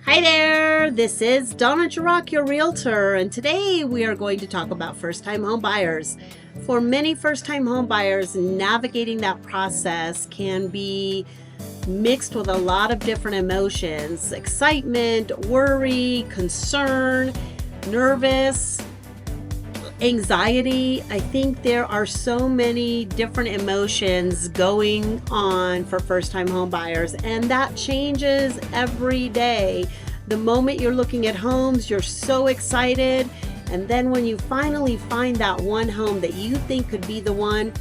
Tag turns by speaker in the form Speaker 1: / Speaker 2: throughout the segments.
Speaker 1: Hi there, this is Donna Jarock, your realtor, and today we are going to talk about first-time home buyers. For many first-time home buyers, navigating that process can be mixed with a lot of different emotions: excitement, worry, concern, nervous, anxiety. I think there are so many different emotions going on for first-time home buyers, and that changes every day. The moment you're looking at homes, you're so excited, and then when you finally find that one home that you think could be the one,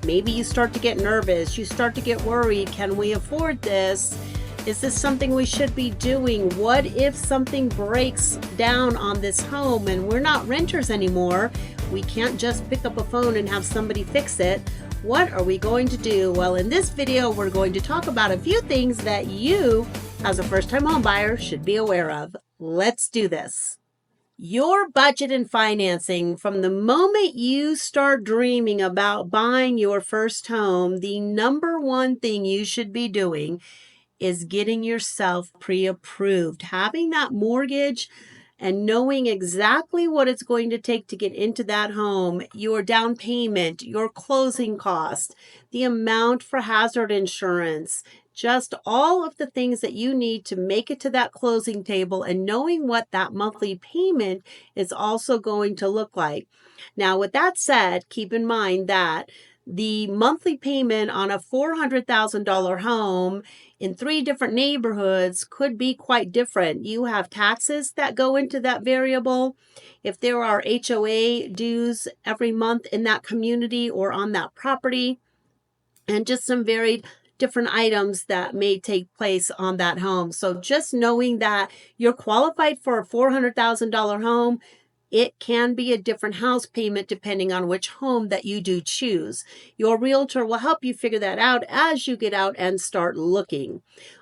Speaker 1: maybe you start to get nervous, you start to get worried. Can we afford this? Is this something we should be doing? What if something breaks down on this home and we're not renters anymore? We can't just pick up a phone and have somebody fix it. What are we going to do? Well, in this video, we're going to talk about a few things that you, as a first-time home buyer, should be aware of. Let's do this. Your budget and financing, from the moment you start dreaming about buying your first home, the number one thing you should be doing is getting yourself pre-approved, having that mortgage and knowing exactly what it's going to take to get into that home, your down payment, your closing cost, the amount for hazard insurance, just all of the things that you need to make it to that closing table, and knowing what that monthly payment is also going to look like. Now, with that said, keep in mind that the monthly payment on a $400,000 home in 3 different neighborhoods could be quite different. You have taxes that go into that variable. If there are HOA dues every month in that community or on that property, and just some varied different items that may take place on that home. So just knowing that you're qualified for a $400,000 home, it can be a different house payment depending on which home that you do choose. Your realtor will help you figure that out as you get out and start looking.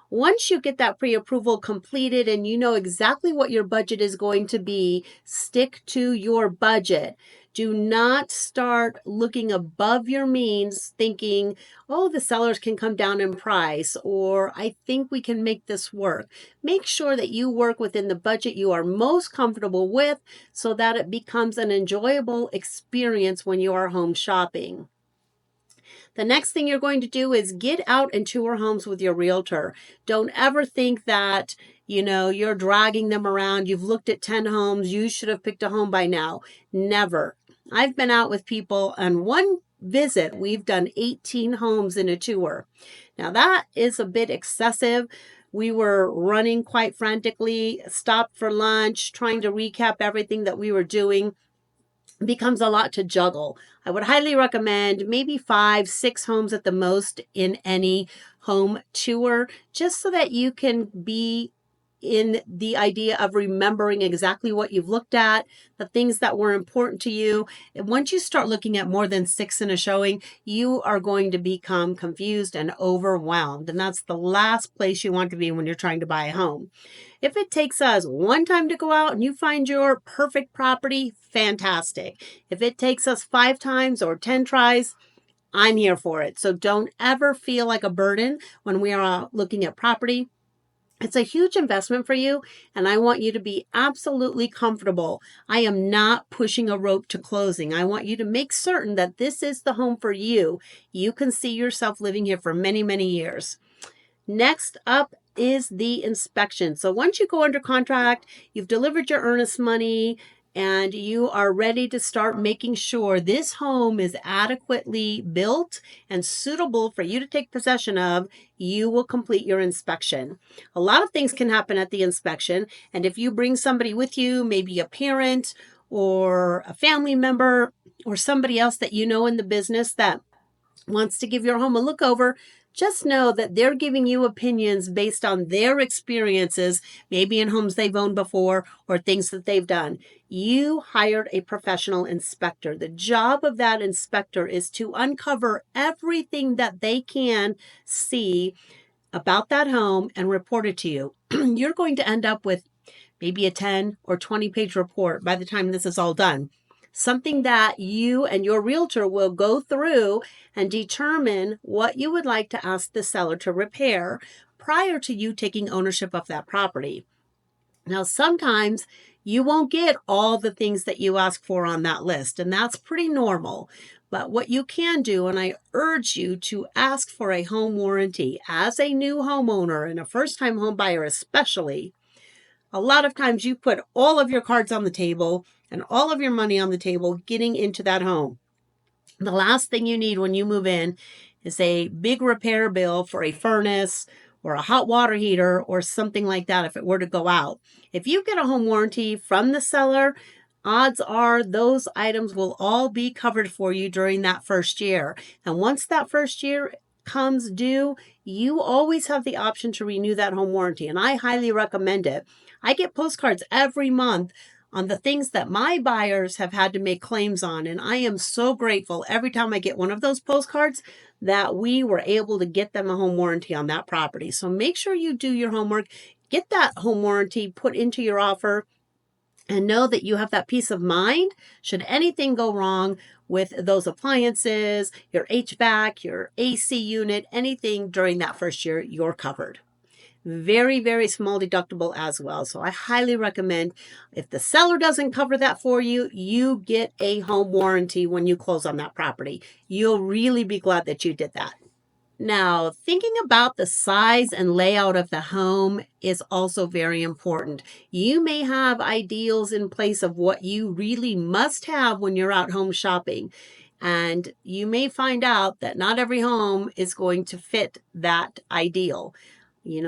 Speaker 1: Once you get that pre-approval completed and you know exactly what your budget is going to be, stick to your budget. Do not start looking above your means thinking, oh, the sellers can come down in price, or I think we can make this work. Make sure that you work within the budget you are most comfortable with so that it becomes an enjoyable experience when you are home shopping. The next thing you're going to do is get out and tour homes with your realtor. Don't ever think that, you're dragging them around. You've looked at 10 homes. You should have picked a home by now. Never. I've been out with people on one visit. We've done 18 homes in a tour. Now that is a bit excessive. We were running quite frantically, stopped for lunch, trying to recap everything that we were doing. It becomes a lot to juggle. I would highly recommend maybe 5, 6 homes at the most in any home tour, just so that you can be in the idea of remembering exactly what you've looked at, the things that were important to you. And once you start looking at more than 6 in a showing, you are going to become confused and overwhelmed. And that's the last place you want to be when you're trying to buy a home. If it takes us one time to go out and you find your perfect property, fantastic. If it takes us 5 times or 10 tries, I'm here for it. So don't ever feel like a burden when we are out looking at property. It's a huge investment for you, and I want you to be absolutely comfortable. I am not pushing a rope to closing. I want you to make certain that this is the home for you. You can see yourself living here for many, many years. Next up is the inspection. So once you go under contract, you've delivered your earnest money, and you are ready to start making sure this home is adequately built and suitable for you to take possession of, you will complete your inspection. A lot of things can happen at the inspection, and if you bring somebody with you, maybe a parent or a family member or somebody else that you know in the business that wants to give your home a look over, just know that they're giving you opinions based on their experiences, maybe in homes they've owned before or things that they've done. You hired a professional inspector. The job of that inspector is to uncover everything that they can see about that home and report it to you. You're going to end up with maybe a 10 or 20-page report by the time this is all done. Something that you and your realtor will go through and determine what you would like to ask the seller to repair prior to you taking ownership of that property. Now, sometimes you won't get all the things that you ask for on that list, and that's pretty normal. But what you can do, and I urge you to ask for a home warranty as a new homeowner and a first time home buyer, especially. A lot of times you put all of your cards on the table and all of your money on the table getting into that home. The last thing you need when you move in is a big repair bill for a furnace or a hot water heater or something like that if it were to go out. If you get a home warranty from the seller, odds are those items will all be covered for you during that first year. And once that first year comes due, you always have the option to renew that home warranty. And I highly recommend it. I get postcards every month on the things that my buyers have had to make claims on. And I am so grateful every time I get one of those postcards that we were able to get them a home warranty on that property. So make sure you do your homework, get that home warranty put into your offer, and know that you have that peace of mind should anything go wrong with those appliances, your HVAC, your AC unit, anything during that first year, you're covered. Very, very small deductible as well. So I highly recommend, if the seller doesn't cover that for you, you get a home warranty when you close on that property. You'll really be glad that you did that. Now, thinking about the size and layout of the home is also very important. You may have ideals in place of what you really must have when you're out home shopping. And you may find out that not every home is going to fit that ideal.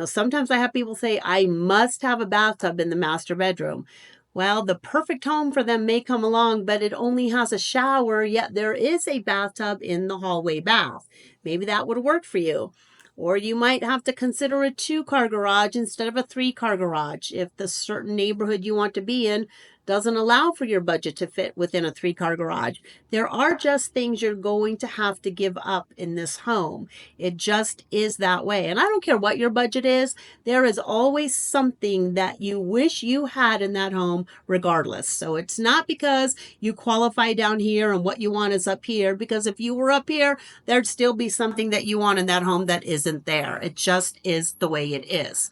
Speaker 1: Sometimes I have people say, I must have a bathtub in the master bedroom. Well, the perfect home for them may come along, but it only has a shower, yet there is a bathtub in the hallway bath. Maybe that would work for you. Or you might have to consider a 2-car garage instead of a 3-car garage if the certain neighborhood you want to be in doesn't allow for your budget to fit within a 3-car garage. There are just things you're going to have to give up in this home. It just is that way. And I don't care what your budget is, there is always something that you wish you had in that home regardless. So it's not because you qualify down here and what you want is up here, because if you were up here, there'd still be something that you want in that home that isn't there. It just is the way it is.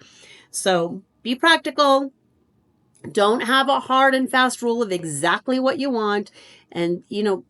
Speaker 1: So be practical. Don't have a hard and fast rule of exactly what you want. And,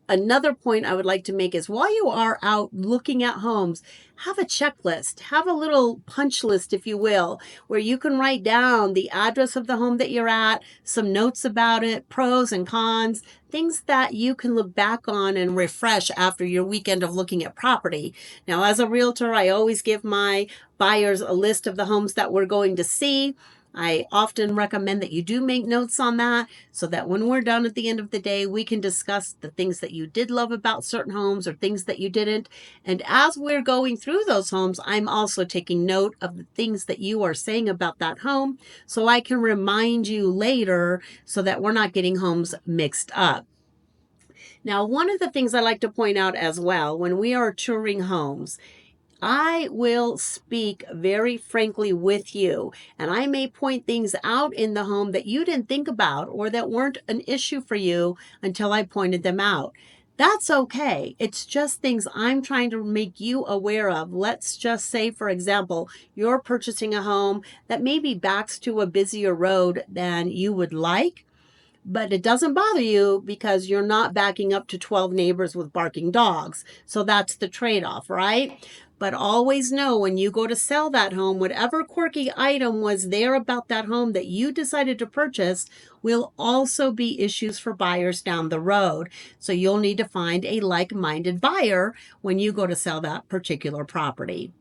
Speaker 1: another point I would like to make is while you are out looking at homes, have a checklist, have a little punch list, if you will, where you can write down the address of the home that you're at, some notes about it, pros and cons, things that you can look back on and refresh after your weekend of looking at property. Now, as a realtor, I always give my buyers a list of the homes that we're going to see. I often recommend that you do make notes on that so that when we're done at the end of the day, we can discuss the things that you did love about certain homes or things that you didn't. And as we're going through those homes, I'm also taking note of the things that you are saying about that home so I can remind you later so that we're not getting homes mixed up. Now, one of the things I like to point out as well, when we are touring homes, I will speak very frankly with you, and I may point things out in the home that you didn't think about or that weren't an issue for you until I pointed them out. That's okay. It's just things I'm trying to make you aware of. Let's just say, for example, you're purchasing a home that maybe backs to a busier road than you would like, but it doesn't bother you because you're not backing up to 12 neighbors with barking dogs. So that's the trade-off, right? But always know when you go to sell that home, whatever quirky item was there about that home that you decided to purchase will also be issues for buyers down the road. So you'll need to find a like-minded buyer when you go to sell that particular property.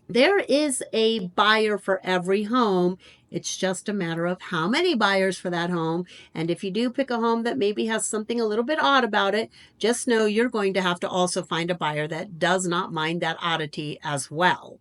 Speaker 1: There is a buyer for every home. It's just a matter of how many buyers for that home. And if you do pick a home that maybe has something a little bit odd about it, just know you're going to have to also find a buyer that does not mind that oddity as well.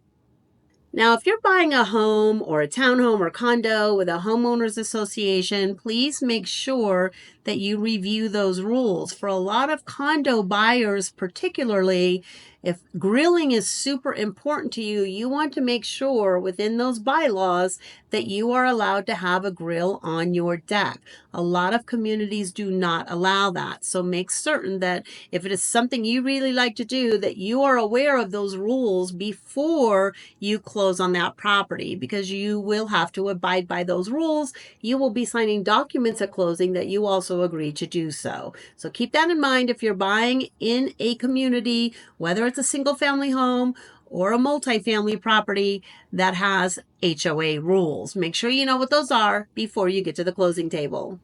Speaker 1: Now, if you're buying a home or a townhome or condo with a homeowners association, please make sure that you review those rules. For a lot of condo buyers, particularly, if grilling is super important to you, you want to make sure within those bylaws that you are allowed to have a grill on your deck. A lot of communities do not allow that. So make certain that if it is something you really like to do, that you are aware of those rules before you close on that property, because you will have to abide by those rules. You will be signing documents at closing that you also agree to do so. So keep that in mind if you're buying in a community, whether it's a single family home or a multifamily property that has HOA rules. Make sure you know what those are before you get to the closing table.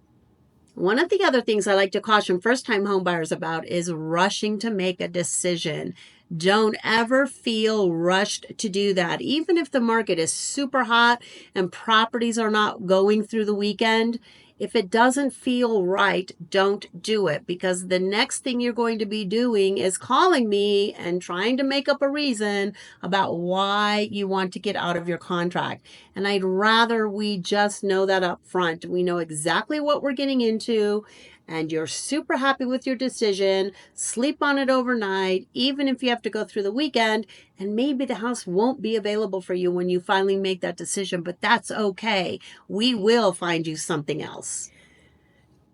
Speaker 1: One of the other things I like to caution first-time home buyers about is rushing to make a decision. Don't ever feel rushed to do that. Even if the market is super hot and properties are not going through the weekend, if it doesn't feel right, don't do it, because the next thing you're going to be doing is calling me and trying to make up a reason about why you want to get out of your contract. And I'd rather we just know that up front. We know exactly what we're getting into, and you're super happy with your decision. Sleep on it overnight, even if you have to go through the weekend, and maybe the house won't be available for you when you finally make that decision, but that's okay. We will find you something else.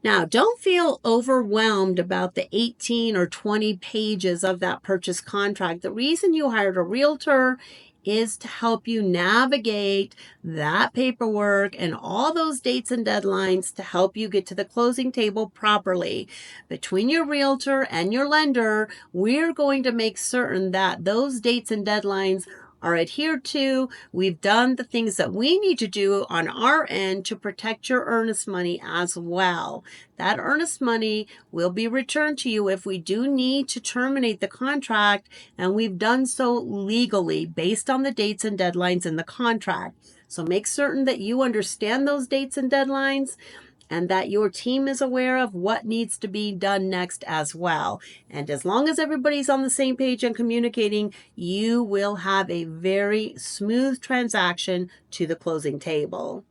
Speaker 1: Now, don't feel overwhelmed about the 18 or 20 pages of that purchase contract. The reason you hired a realtor is to help you navigate that paperwork and all those dates and deadlines to help you get to the closing table properly. Between your realtor and your lender, we're going to make certain that those dates and deadlines are adhered to. We've done the things that we need to do on our end to protect your earnest money as well. That earnest money will be returned to you if we do need to terminate the contract, and we've done so legally based on the dates and deadlines in the contract. So make certain that you understand those dates and deadlines, and that your team is aware of what needs to be done next as well. And as long as everybody's on the same page and communicating, you will have a very smooth transaction to the closing table.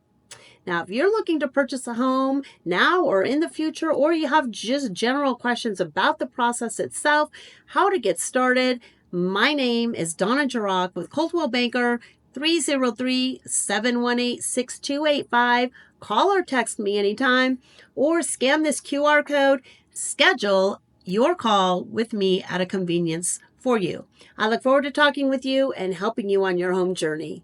Speaker 1: Now, if you're looking to purchase a home now or in the future, or you have just general questions about the process itself, how to get started, my name is Donna Jarock with Coldwell Banker, 303-718-6285. Call or text me anytime, or scan this QR code. Schedule your call with me at a convenience for you. I look forward to talking with you and helping you on your home journey.